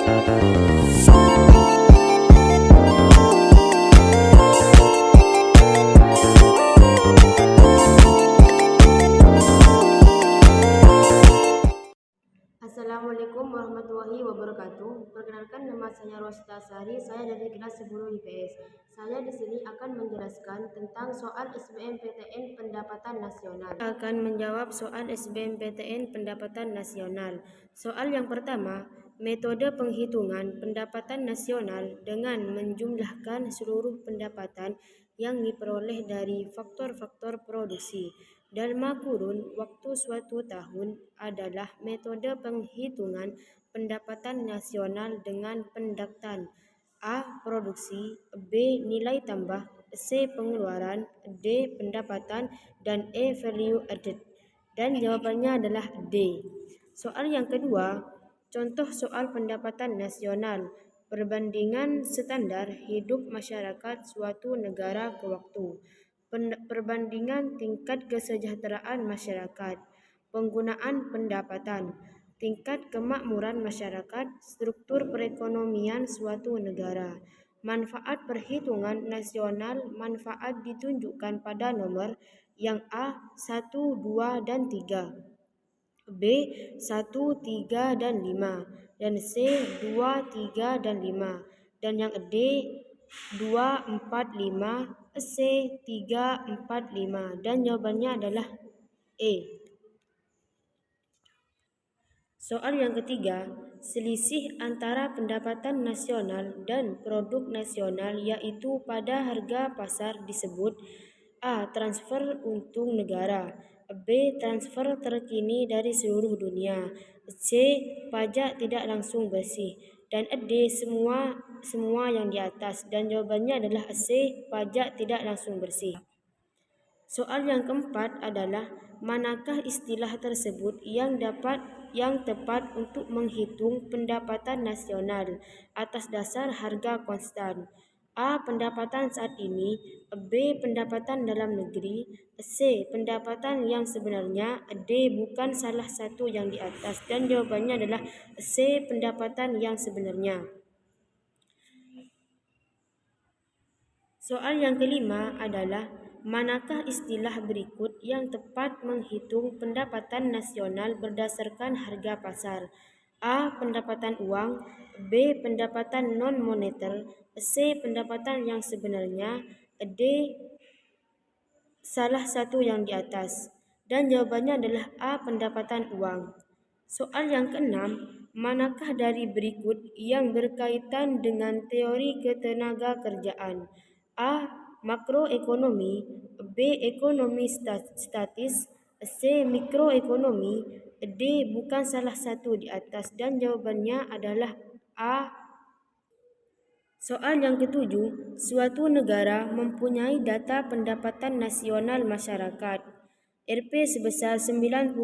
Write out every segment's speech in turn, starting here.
Assalamualaikum warahmatullahi wabarakatuh. Perkenalkan, nama saya Rosda Sari. Saya dari kelas 10 IPS. Saya di sini akan menjelaskan tentang soal SBMPTN Pendapatan Nasional. Saya akan menjawab soal SBMPTN Pendapatan Nasional. Soal yang pertama, metode penghitungan pendapatan nasional dengan menjumlahkan seluruh pendapatan yang diperoleh dari faktor-faktor produksi dalam kurun waktu suatu tahun adalah metode penghitungan pendapatan nasional dengan pendekatan A. Produksi, B. Nilai tambah, C. Pengeluaran, D. Pendapatan, dan E. Value added. Dan jawabannya adalah D. Soal yang kedua, contoh soal pendapatan nasional, perbandingan standar hidup masyarakat suatu negara ke waktu. Perbandingan tingkat kesejahteraan masyarakat, penggunaan pendapatan, tingkat kemakmuran masyarakat, struktur perekonomian suatu negara. Manfaat perhitungan nasional, manfaat ditunjukkan pada nomor yang A, 1, 2, dan 3, B, 1, 3, dan 5, dan C, 2, 3, dan 5, dan yang D, 2, 4, 5, C, 3, 4, 5, dan jawabannya adalah E. Soal yang ketiga, selisih antara pendapatan nasional dan produk nasional yaitu pada harga pasar disebut A. Transfer untung negara, B. Transfer terkini dari seluruh dunia, C. Pajak tidak langsung bersih, dan D. Semua yang di atas, dan jawabannya adalah C. Pajak tidak langsung bersih. Soal yang keempat adalah manakah istilah tersebut yang tepat untuk menghitung pendapatan nasional atas dasar harga konstan? A. Pendapatan saat ini, B. Pendapatan dalam negeri, C. Pendapatan yang sebenarnya, D. Bukan salah satu yang di atas, dan jawabannya adalah C. Pendapatan yang sebenarnya. Soal yang kelima adalah manakah istilah berikut yang tepat menghitung pendapatan nasional berdasarkan harga pasar? A. Pendapatan uang, B. Pendapatan non-moneter, C. Pendapatan yang sebenarnya, D. Salah satu yang di atas, dan jawabannya adalah A. Pendapatan uang. Soal yang keenam, manakah dari berikut yang berkaitan dengan teori ketenaga kerjaan? A. Makroekonomi, B. Ekonomi statis, C. Mikroekonomi, D. Bukan salah satu di atas, dan jawabannya adalah A. Soal yang ketujuh, suatu negara mempunyai data pendapatan nasional masyarakat Rp sebesar 90.000,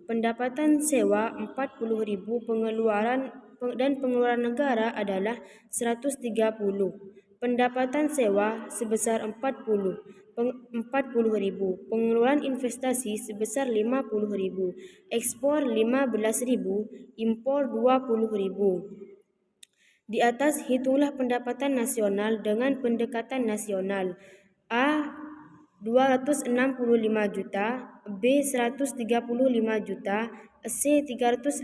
pendapatan sewa 40.000, pengeluaran negara adalah 130. Pendapatan sewa sebesar 40.000, pengeluaran investasi sebesar 50.000, ekspor 15.000, impor 20.000. Di atas hitunglah pendapatan nasional dengan pendekatan nasional. A. 265 juta, B. 135 juta, C. 355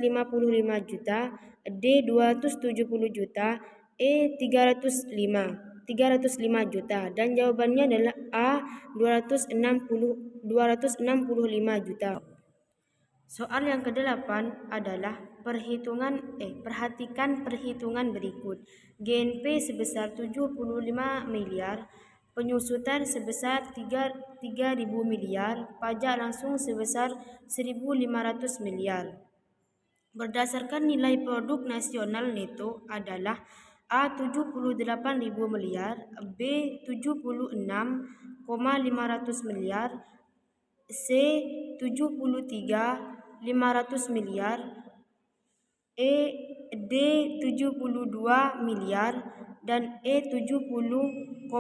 juta, D. 270 juta, E. 305 juta, dan jawabannya adalah A. 265 juta. Soal yang kedelapan adalah perhatikan perhitungan berikut. GNP sebesar 75 miliar, penyusutan sebesar 3.000 miliar, pajak langsung sebesar 1.500 miliar. Berdasarkan nilai produk nasional neto adalah A. 78.000 miliar, B. 76.500 miliar, C. 73.500 miliar, D. 72 miliar, dan E. 70.500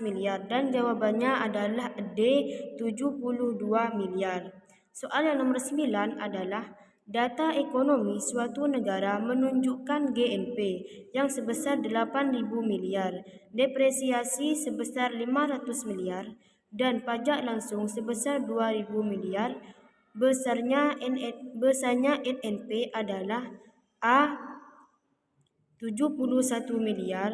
miliar, dan jawabannya adalah D. 72 miliar. Soal yang nomor 9 adalah Data ekonomi suatu negara menunjukkan GNP yang sebesar 8.000 miliar, depresiasi sebesar 500 miliar, dan pajak langsung sebesar 2.000 miliar. Besarnya NNP adalah A. 71 miliar,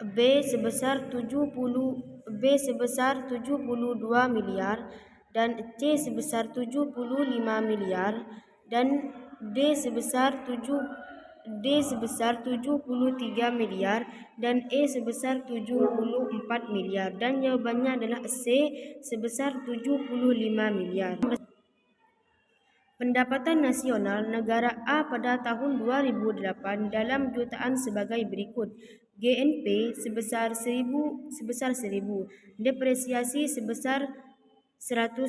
B sebesar 72 miliar, dan C sebesar 75 miliar, dan D sebesar 73 miliar, dan E sebesar 74 miliar, dan jawabannya adalah C sebesar 75 miliar. Pendapatan nasional negara A pada tahun 2008 dalam jutaan sebagai berikut. GNP sebesar 1.000, depresiasi sebesar 100.000,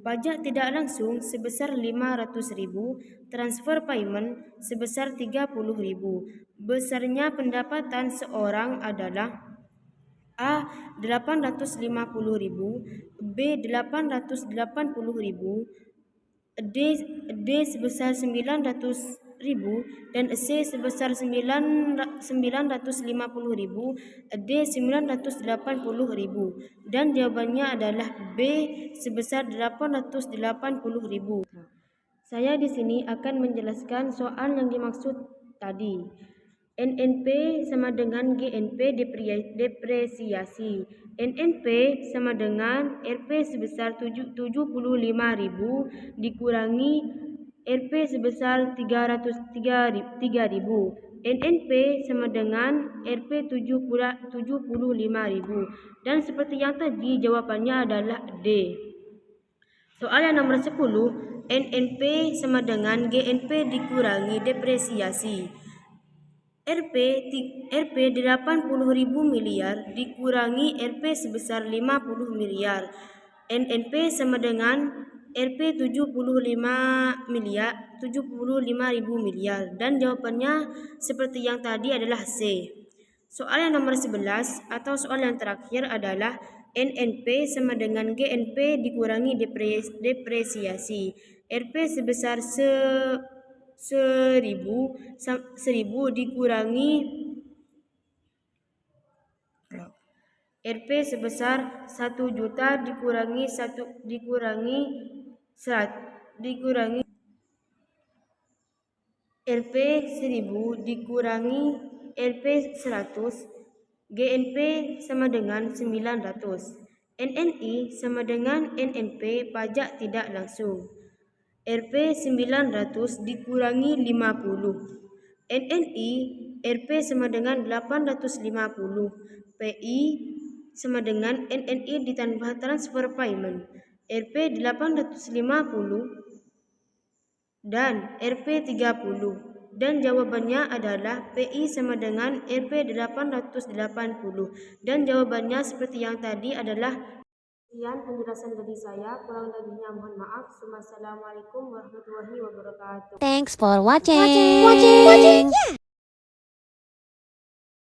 pajak tidak langsung sebesar 500.000, transfer payment sebesar 30.000. Besarnya pendapatan seorang adalah A. 850.000, B. 880.000, D sebesar 900.000, dan C sebesar 950.000, D 980.000, dan jawabannya adalah B sebesar 880.000. Saya di sini akan menjelaskan soal yang dimaksud tadi. NNP sama dengan GNP depresiasi. NNP sama dengan RP sebesar 75.000 dikurangi RP sebesar 3.000. NNP sama dengan RP 75.000. Dan seperti yang tadi jawabannya adalah D. Soal yang nomor 10, NNP sama dengan GNP dikurangi depresiasi. RP 80.000 miliar dikurangi RP sebesar 50 miliar. NNP sama dengan RP 75.000 miliar, dan jawabannya seperti yang tadi adalah C. Soal yang nomor 11 atau soal yang terakhir adalah NNP sama dengan GNP dikurangi depresiasi. RP sebesar 1.000 dikurangi RP sebesar 1 juta dikurangi RP 1.000 dikurangi RP 100, GNP sama dengan 900. NNI sama dengan NNP pajak tidak langsung. RP 900 dikurangi 50. NNI RP sama dengan 850. PI sama dengan NNI ditambah transfer payment. RP 850 dan RP 30. Dan jawabannya adalah PI sama dengan RP 880. Dan jawabannya seperti yang tadi adalah. Sekian penjelasan dari saya, kurang lebihnya mohon maaf. Wassalamualaikum warahmatullahi wabarakatuh. Thanks for watching.